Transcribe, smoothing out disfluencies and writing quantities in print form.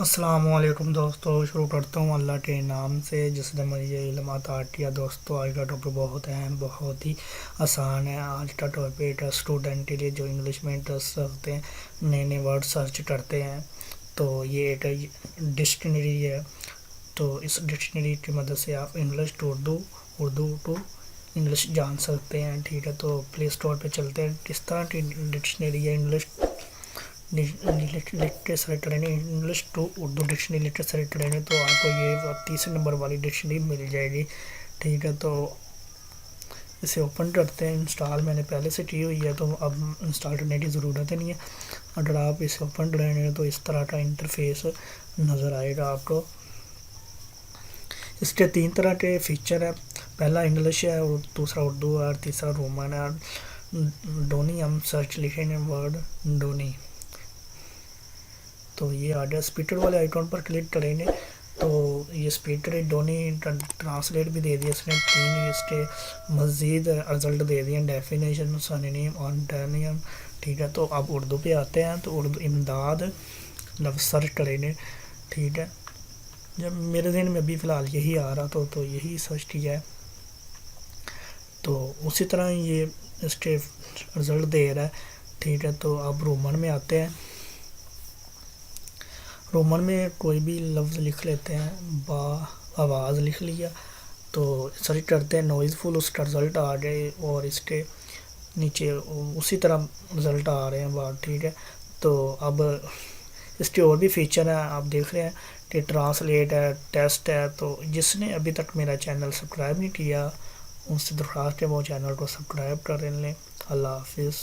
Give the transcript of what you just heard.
السلام علیکم دوستو، شروع کرتا ہوں اللہ کے نام سے جس نے مجھے علم عطا کیا۔ دوستو آج کا ٹاپک بہت اہم، بہت ہی آسان ہے۔ آج کا ٹاپک اسٹوڈنٹ کے لیے جو انگلش میں انٹرسٹ رکھتے ہیں، نئے نئے ورڈ سرچ کرتے ہیں، تو یہ ایک ڈکشنری ہے۔ تو اس ڈکشنری کی مدد سے آپ English to Urdu, Urdu to English جان سکتے ہیں، ٹھیک ہے۔ تو پلے اسٹور پہ چلتے ہیں۔ کس طرح کی ڈکشنری ہے؟ انگلش لکھ کے سرچ کریں گے، انگلش ٹو اردو ڈکشنری لکھ کے سرچ کریں گے تو آپ کو یہ تیسرے نمبر والی ڈکشنری مل جائے گی، ٹھیک ہے۔ تو اسے اوپن کرتے ہیں۔ انسٹال میں نے پہلے سے کی ہوئی ہے تو اب انسٹال کرنے کی ضرورت نہیں ہے۔ اگر آپ اسے اوپن کریں گے تو اس طرح کا انٹرفیس نظر آئے گا آپ کو۔ اس کے 3 طرح کے فیچر ہیں، پہلا انگلش ہے، اور دوسرا اردو ہے، اور تیسرا رومن ہے۔ ڈونی ہم سرچ لکھیں گے، ورڈ ڈونی، تو یہ آ گیا۔ اسپیکر والے آئیکن پر کلک کریں گے تو یہ اسپیکر ڈونی ٹرانسلیٹ بھی دے دیا اس نے، 3 اس کے مزید رزلٹ دے دیے، ڈیفینیشن، سینونیم، آنٹونیم، ٹھیک ہے۔ تو اب اردو پہ آتے ہیں تو اردو امداد لفظ سرچ کریں گے، ٹھیک ہے۔ جب میرے ذہن میں ابھی فی الحال یہی آ رہا تو یہی سرچ کیا ہے۔ تو اسی طرح یہ اس کے رزلٹ دے رہا ہے، ٹھیک ہے۔ تو اب رومن میں آتے ہیں۔ رومن میں کوئی بھی لفظ لکھ لیتے ہیں، با آواز لکھ لیا تو سرچ کرتے ہیں، نوائز فل، اس کا رزلٹ آ گئے، اور اس کے نیچے اسی طرح رزلٹ آ رہے ہیں بات، ٹھیک ہے۔ تو اب اس کے اور بھی فیچر ہیں، آپ دیکھ رہے ہیں کہ ٹرانسلیٹ ہے، ٹیسٹ ہے۔ تو جس نے ابھی تک میرا چینل سبسکرائب نہیں کیا، ان سے درخواست ہے وہ چینل کو سبسکرائب کر لیں۔ اللہ حافظ۔